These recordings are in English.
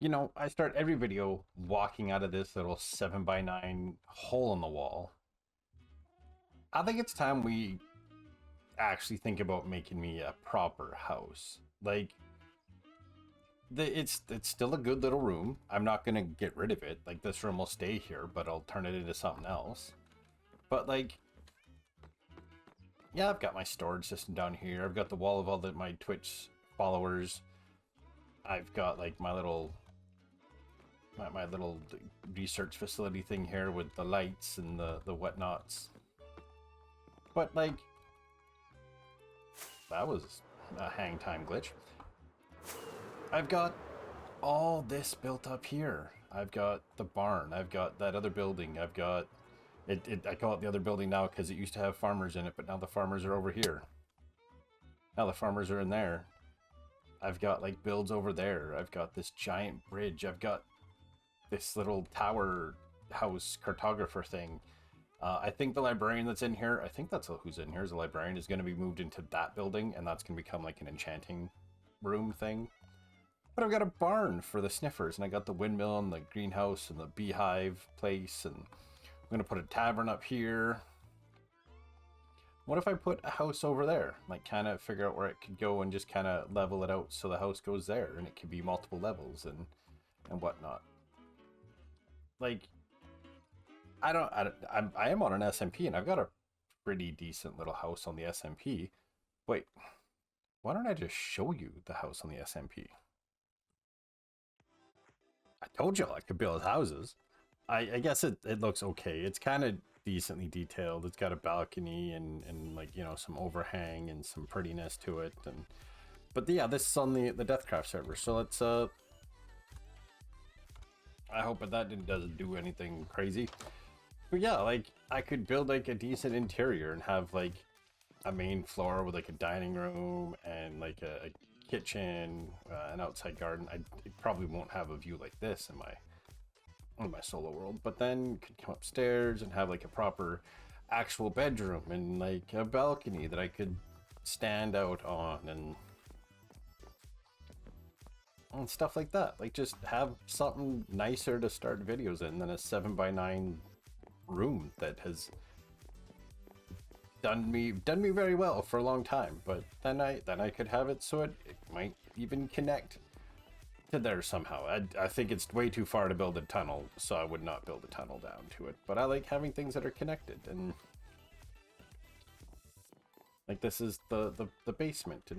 You know, I start every video walking out of this little 7 by 9 hole in the wall. I think it's time we actually think about making me a proper house. Like, it's still a good little room. I'm not gonna get rid of it. Like, this room will stay here, but I'll turn it into something else. But like, yeah, I've got my storage system down here. I've got the wall of all my Twitch followers. I've got like my little research facility thing here with the lights and the whatnots. But like, that was a hang time glitch. I've got all this built up here. I've got the barn. I've got that other building. I've got I call it the other building now because it used to have farmers in it, but now the farmers are over here. Now the farmers are in there. I've got like builds over there. I've got this giant bridge. I've got this little tower house cartographer thing. I think the librarian that's in here, I think that's who's in here, is the librarian, is going to be moved into that building, and that's going to become like an enchanting room thing. But I've got a barn for the sniffers, and I got the windmill and the greenhouse and the beehive place, and I'm going to put a tavern up here. What if I put a house over there? Like, kind of figure out where it could go and just kind of level it out so the house goes there, and it could be multiple levels and whatnot. Like, I am on an SMP, and I've got a pretty decent little house on the SMP. Wait, why don't I just show you the house on the SMP? I told you I could build houses. I guess it looks okay. It's kind of decently detailed. It's got a balcony and like, you know, some overhang and some prettiness to it. And but yeah, this is on the Deathcraft server. So let's I hope that doesn't do anything crazy. But yeah, like I could build like a decent interior and have like a main floor with like a dining room and like a kitchen, an outside garden. I probably won't have a view like this in my solo world, but then could come upstairs and have like a proper actual bedroom and like a balcony that I could stand out on and stuff like that. Like just have something nicer to start videos in than a 7 by 9 room that has done me very well for a long time. But then I could have it so it might even connect to there somehow. I think it's way too far to build a tunnel, so I would not build a tunnel down to it. But I like having things that are connected, and like this is the basement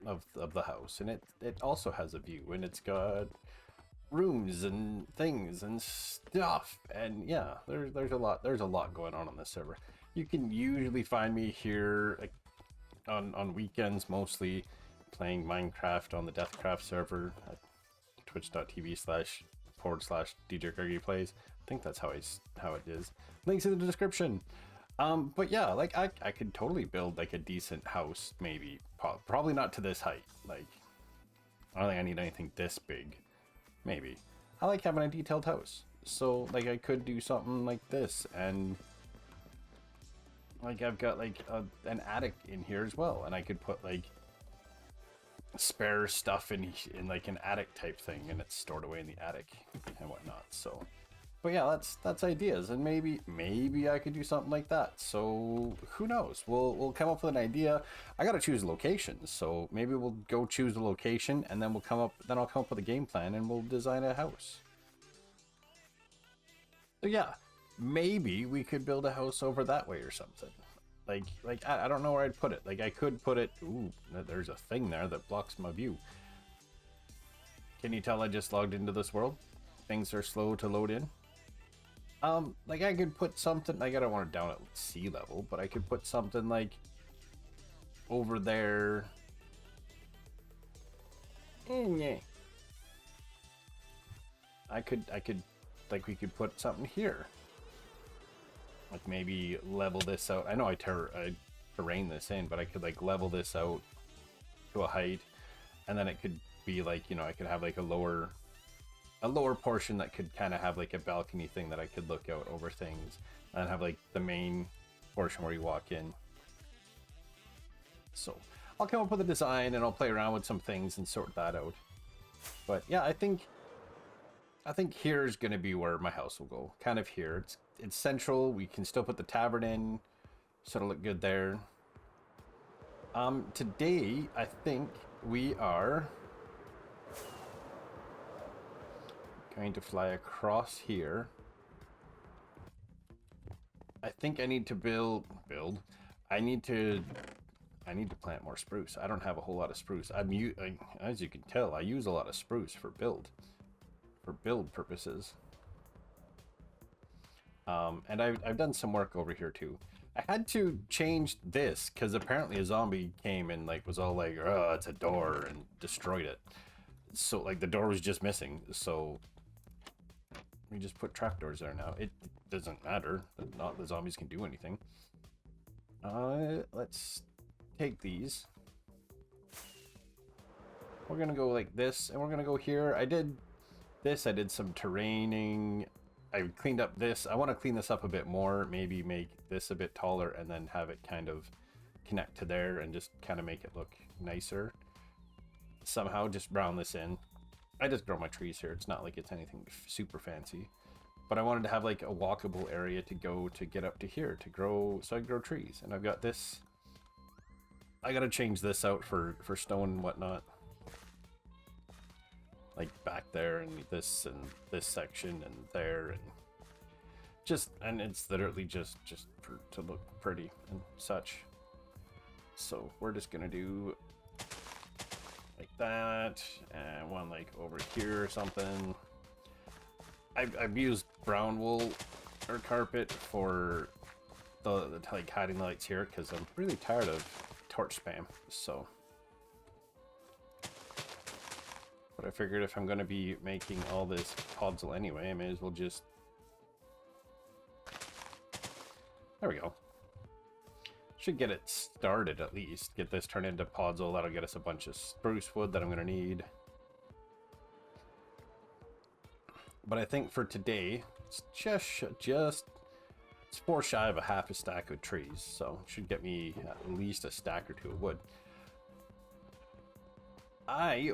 of the house, and it also has a view, and it's got rooms and things and stuff, and yeah, there's a lot going on this server. You can usually find me here like, on weekends mostly playing Minecraft on the Deathcraft server at twitch.tv//DJ Greggy Plays. I think that's how it is. Links in the description. But yeah, like I could totally build like a decent house, maybe. Probably not to this height. Like, I don't think I need anything this big. Maybe. I like having a detailed house. So like I could do something like this, and like I've got like an attic in here as well, and I could put like spare stuff in like an attic type thing, and it's stored away in the attic and whatnot. So but yeah, that's ideas, and maybe I could do something like that. So who knows? We'll come up with an idea. I gotta choose a location, so maybe we'll go choose a location, and then I'll come up with a game plan, and we'll design a house. So yeah, maybe we could build a house over that way or something. Like I don't know where I'd put it. Like I could put it. Ooh, there's a thing there that blocks my view. Can you tell I just logged into this world? Things are slow to load in. Like I could put something, like I don't want it down at sea level, but I could put something like over there. Yeah. I could, like we could put something here. Like maybe level this out. I know I terrain this in, but I could like level this out to a height, and then it could be like, you know, I could have like a lower portion that could kind of have like a balcony thing that I could look out over things, and have like the main portion where you walk in. So I'll come up with a design, and I'll play around with some things and sort that out. But yeah, I think I think here's gonna be where my house will go. Kind of here. It's central. We can still put the tavern in, so it'll look good there. Today I think we are going to fly across here. I think I need to build. I need to plant more spruce. I don't have a whole lot of spruce. As you can tell, I use a lot of spruce for build purposes. And I've done some work over here too. I had to change this because apparently a zombie came and like was all like, "Oh, it's a door," and destroyed it. So like the door was just missing. So we just put trapdoors there now. It doesn't matter. Not the zombies can do anything. Let's take these. We're gonna go like this, and we're gonna go here. I did this. I did some terraining. I cleaned up this. I want to clean this up a bit more. Maybe make this a bit taller, and then have it kind of connect to there, and just kind of make it look nicer. Somehow, just brown this in. I just grow my trees here. It's not like it's anything super fancy. But I wanted to have like a walkable area to go to get up to here to grow, so I grow trees. And I've got this. I gotta change this out for stone and whatnot. Like back there and this section and there and it's literally just to look pretty and such. So we're just gonna do like that, and one like over here or something. I've used brown wool or carpet for the like hiding lights here because I'm really tired of torch spam. So, but I figured if I'm going to be making all this podzol anyway, I may as well just. There we go. Should get it started at least. Get this turned into podzol. That'll get us a bunch of spruce wood that I'm going to need. But I think for today, it's it's 4 shy of a half a stack of trees, so it should get me at least a stack or 2 of wood. I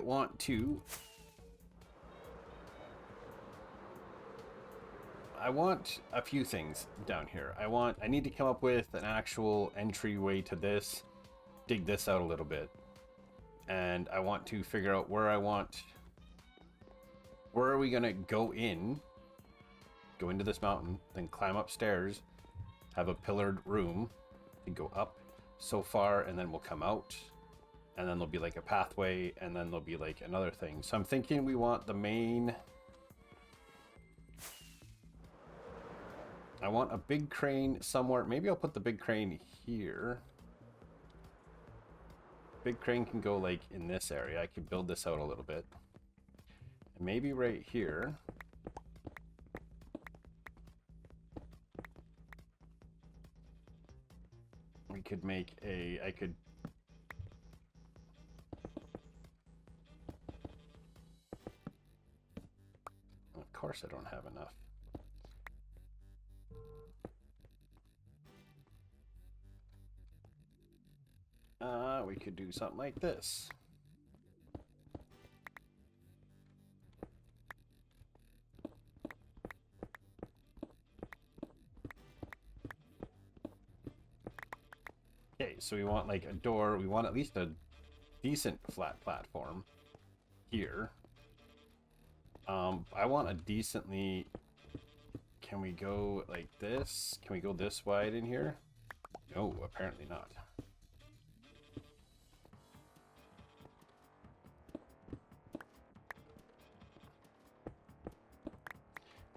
want a few things down here. I need to come up with an actual entryway to this, dig this out a little bit, and I want to figure out where are we gonna go into this mountain, then climb upstairs, have a pillared room to go up so far, and then we'll come out, and then there'll be like a pathway, and then there'll be like another thing. So I'm thinking we want the main. I want a big crane somewhere. Maybe I'll put the big crane here. Big crane can go like in this area. I could build this out a little bit. And maybe right here. We could make I could. Of course I don't have enough. We could do something like this. Okay, so we want like a door. We want at least a decent flat platform here. I want a decently. Can we go like this? Can we go this wide in here? No, apparently not.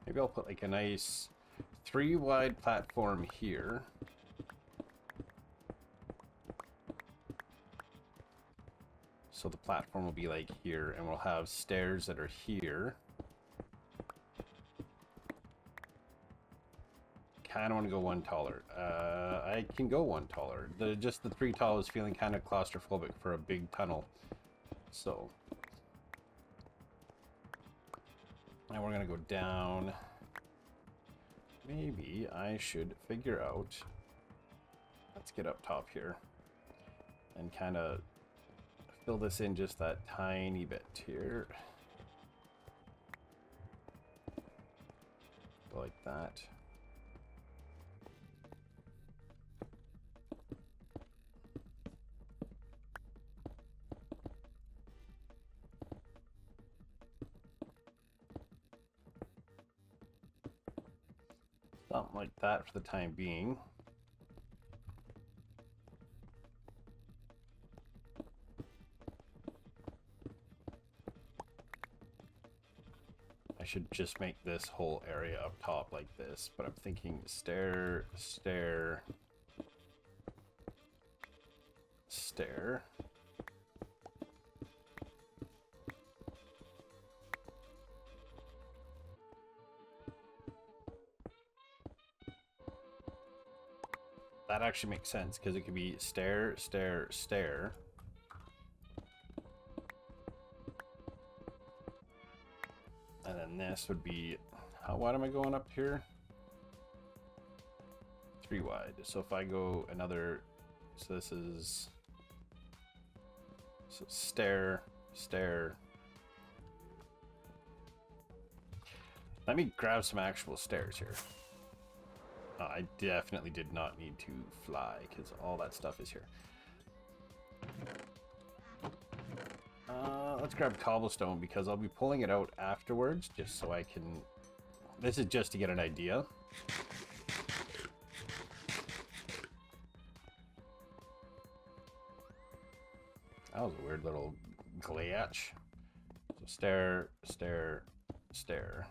Maybe I'll put like a nice 3 wide platform here. So the platform will be like here, and we'll have stairs that are here. Kind of want to go 1 taller. I can go 1 taller. Just the 3 tall is feeling kind of claustrophobic for a big tunnel. So. And we're gonna go down. Maybe I should figure out. Let's get up top here and kind of fill this in just that tiny bit here. Go like that. Something like that for the time being. I should just make this whole area up top like this, but I'm thinking stair, stair, stair. That actually makes sense because it could be stair, stair, stair. And then this would be, how wide am I going up here? 3 wide. So if I go another, so this is, so stair, stair. Let me grab some actual stairs here. I definitely did not need to fly because all that stuff is here. Let's grab cobblestone because I'll be pulling it out afterwards just so I can... This is just to get an idea. That was a weird little glitch. So stair, stair, stair.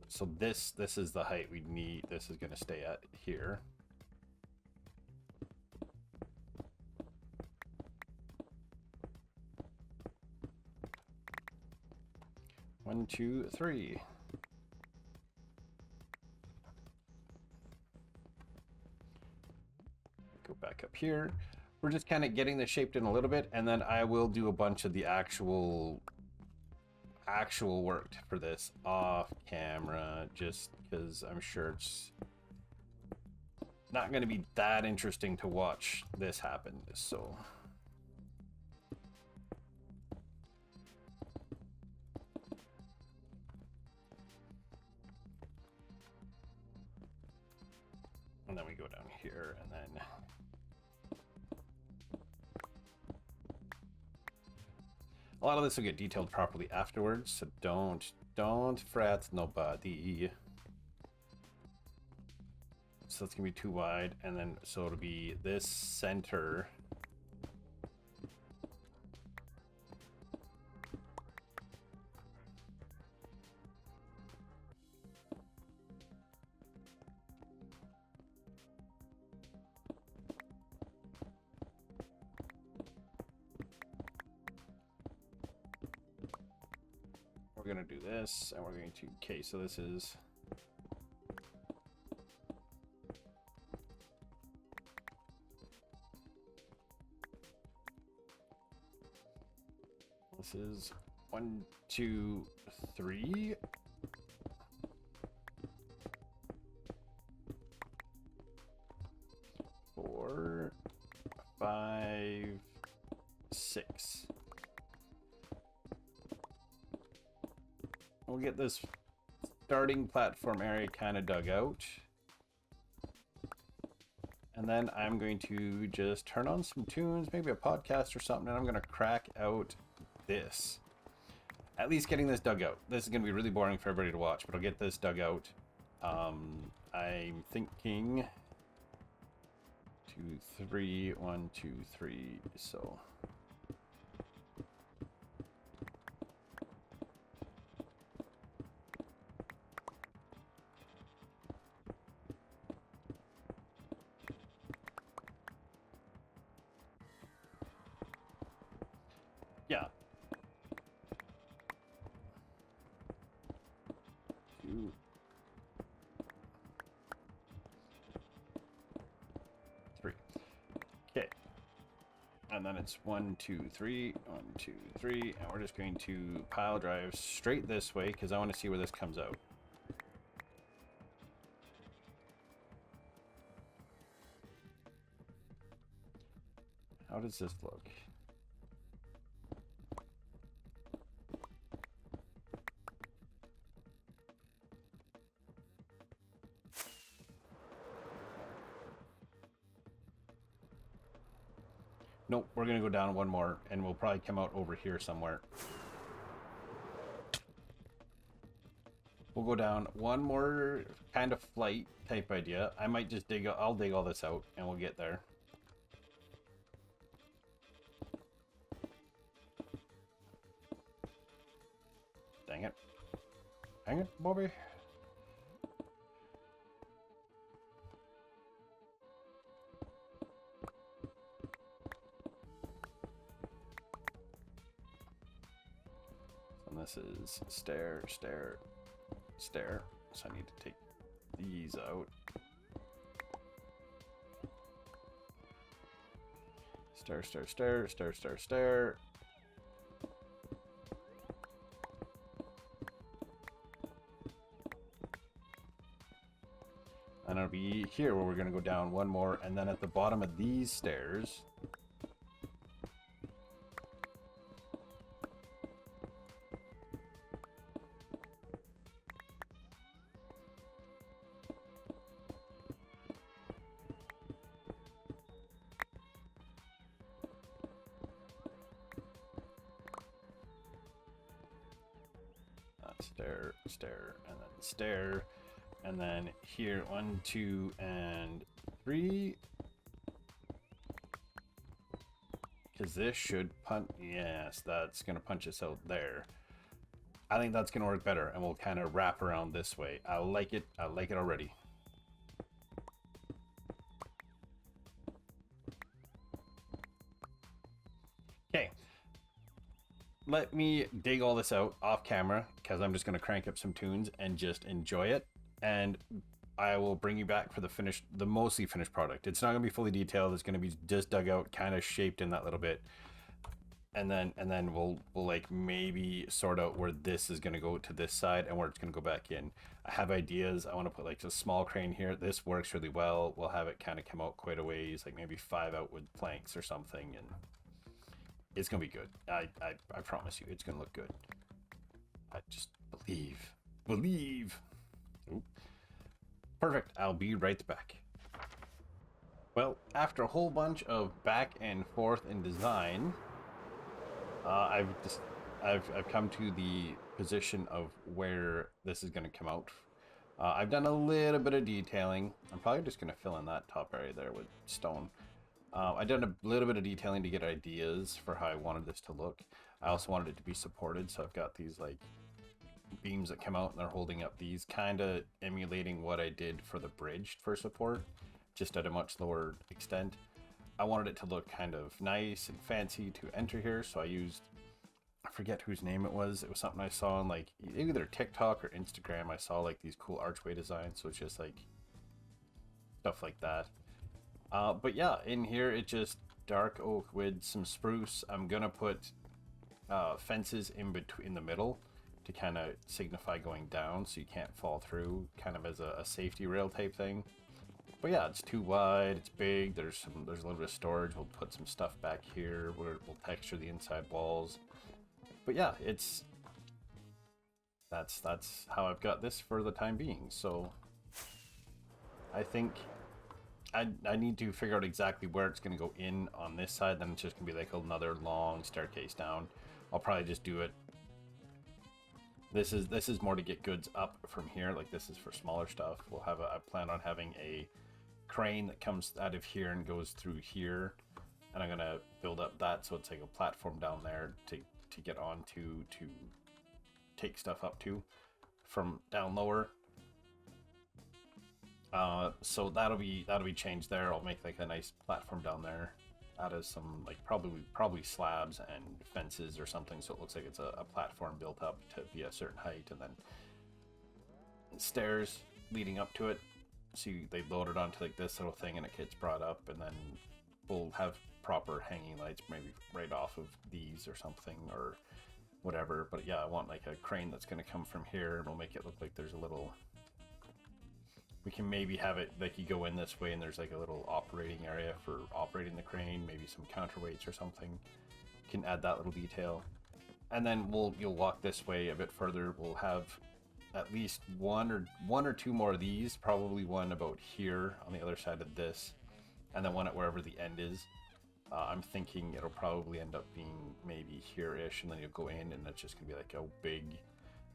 So this is the height we need. This is going to stay at here. One, two, three. Go back up here. We're just kind of getting this shaped in a little bit, and then I will do a bunch of the actual work for this off camera, just because I'm sure it's not going to be that interesting to watch this happen. So and then we go down here, and then a lot of this will get detailed properly afterwards, so don't fret nobody. So it's gonna be too wide, and then so it'll be this center. We're gonna do this, and we're going to, okay, so this is, this is 1, 2, 3. 4, 5, 6. We'll get this starting platform area kind of dug out. And then I'm going to just turn on some tunes, maybe a podcast or something, and I'm going to crack out this. At least getting this dug out. This is going to be really boring for everybody to watch, but I'll get this dug out. I'm thinking 2, 3, 1, 2, 3, so... Yeah. 2. Okay. And then it's 1, 2, 3, 1, 2, 3, and we're just going to pile drive straight this way because I want to see where this comes out. How does this look? Nope, we're gonna go down one more, and we'll probably come out over here somewhere. We'll go down one more kind of flight type idea. I might just I'll dig all this out, and we'll get there. Dang it. Dang it, Bobby. And this is stair, stair, stair. So I need to take these out. Stair, stair, stair, stair, stair, stair. And it'll be here where we're going to go down one more, and then at the bottom of these stairs, stair, stair, and then stair. And then here, 1, 2, and 3. Because this should punch. Yes, that's going to punch us out there. I think that's going to work better, and we'll kind of wrap around this way. I like it. I like it already. Okay. Let me dig all this out off camera, because I'm just going to crank up some tunes and just enjoy it. And I will bring you back for the mostly finished product. It's not going to be fully detailed. It's going to be just dug out, kind of shaped in that little bit. And then we'll like maybe sort out where this is going to go to this side and where it's going to go back in. I have ideas. I want to put like a small crane here. This works really well. We'll have it kind of come out quite a ways, like maybe 5 outward planks or something, and it's going to be good. I promise you, it's going to look good. I just believe. Oop. Perfect. I'll be right back. Well, after a whole bunch of back and forth in design, I've come to the position of where this is going to come out. I've done a little bit of detailing. I'm probably just going to fill in that top area there with stone. I've done a little bit of detailing to get ideas for how I wanted this to look. I also wanted it to be supported, so I've got these like beams that come out and they're holding up these, kind of emulating what I did for the bridge for support, just at a much lower extent. I wanted it to look kind of nice and fancy to enter here, so I forget whose name it was. It was something I saw on like either TikTok or Instagram. I saw like these cool archway designs, so it's just like stuff like that. But yeah, in here it's just dark oak with some spruce. I'm gonna put fences in the middle to kind of signify going down so you can't fall through, kind of as a safety rail type thing. But yeah, it's too wide, it's big, there's a little bit of storage. We'll put some stuff back here where we'll texture the inside walls. But yeah, that's how I've got this for the time being. So I think I need to figure out exactly where it's going to go in on this side. Then it's just going to be like another long staircase down. I'll probably just do it. This is more to get goods up from here. Like this is for smaller stuff. We'll have I plan on having a crane that comes out of here and goes through here, and I'm gonna build up that so it's like a platform down there to get onto to take stuff up to from down lower. So that'll be changed there. I'll make like a nice platform down there out of some like probably slabs and fences or something, so it looks like it's a platform built up to be a certain height, and then stairs leading up to it. So they load it onto like this little thing and it gets brought up, and then we'll have proper hanging lights maybe right off of these or something or whatever. But yeah, I want like a crane that's going to come from here, and we'll make it look like there's a little, we can maybe have it like you go in this way and there's like a little operating area for operating the crane, maybe some counterweights or something. Can add that little detail. And then you'll walk this way a bit further. We'll have at least one or two more of these, probably one about here on the other side of this, and then one at wherever the end is. I'm thinking it'll probably end up being maybe here-ish, and then you'll go in, and it's just gonna be like a big.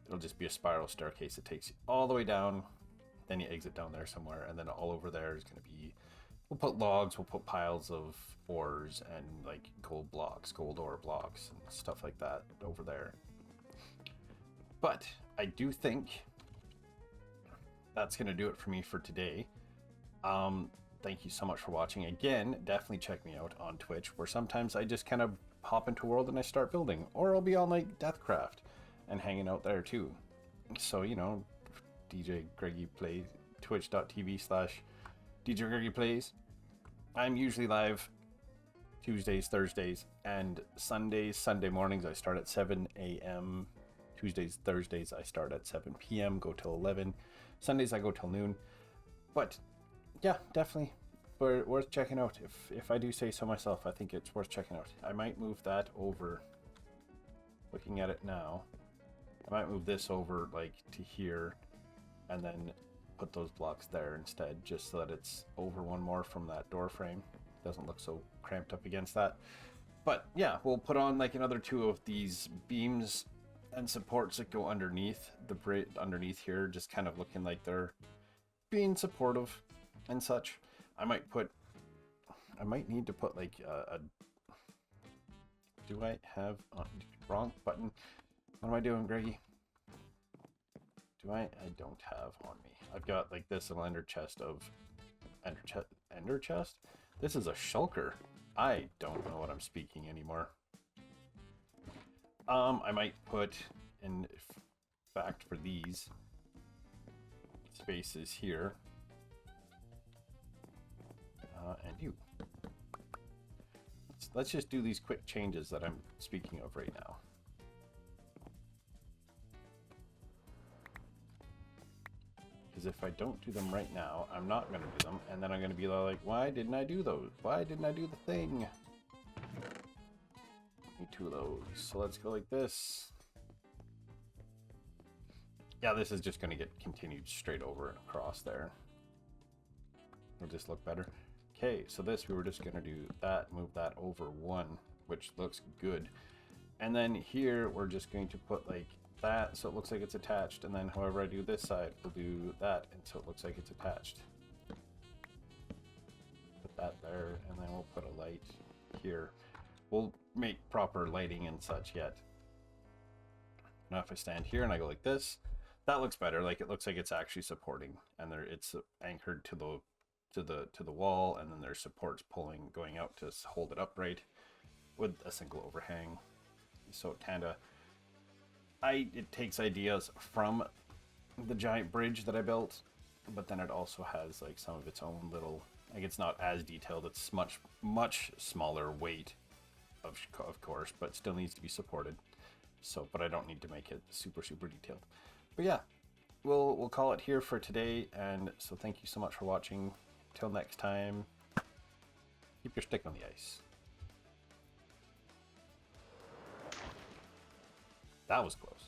It'll just be a spiral staircase that takes you all the way down. Then you exit down there somewhere, and then all over there is gonna be. We'll put logs. We'll put piles of ores and like gold blocks, gold ore blocks, and stuff like that over there. But I do think that's gonna do it for me for today. Thank you so much for watching. Again, definitely check me out on Twitch, where sometimes I just kind of hop into a world and I start building, or I'll be on like Deathcraft and hanging out there too. So, you know, DJ Greggy Plays, twitch.tv/DJ Greggy Plays. I'm usually live Tuesdays, Thursdays, and Sundays. Sunday mornings I start at 7 a.m. Tuesdays, Thursdays I start at 7 p.m. go till 11. Sundays I go till noon. But yeah, definitely worth checking out. If I do say so myself, I think it's worth checking out. I might move that over. Looking at it now, I might move this over like to here, and then put those blocks there instead, just so that it's over one more from that door frame. Doesn't look so cramped up against that. But yeah, we'll put on like another 2 of these beams and supports that go underneath the underneath here, just kind of looking like they're being supportive and such. I might need to put like do I have wrong button? What am I doing, Greggy? I don't have on me. I've got like this little ender chest of ender chest. This is a shulker. I don't know what I'm speaking anymore. I might put in fact for these spaces here. And you. Let's just do these quick changes that I'm speaking of right now. Because if I don't do them right now, I'm not going to do them, and then I'm going to be like, why didn't I do those? Why didn't I do the thing? Need 2 of those. So let's go like this. Yeah, this is just going to get continued straight over and across there. It'll just look better. Okay, so this, we were just going to do that, move that over 1, which looks good. And then here, we're just going to put like that, so it looks like it's attached. And then however I do this side, we'll do that, and so it looks like it's attached. Put that there, and then we'll put a light here. We'll make proper lighting and such yet. Now if I stand here and I go like this, that looks better. Like it looks like it's actually supporting, and there it's anchored to the wall, and then there's supports going out to hold it upright with a single overhang. So it takes ideas from the giant bridge that I built, but then it also has like some of its own little, like it's not as detailed. It's much smaller weight of course, but still needs to be supported. So, but I don't need to make it super detailed. But yeah, we'll call it here for today, and so thank you so much for watching. Till next time, keep your stick on the ice. That was close.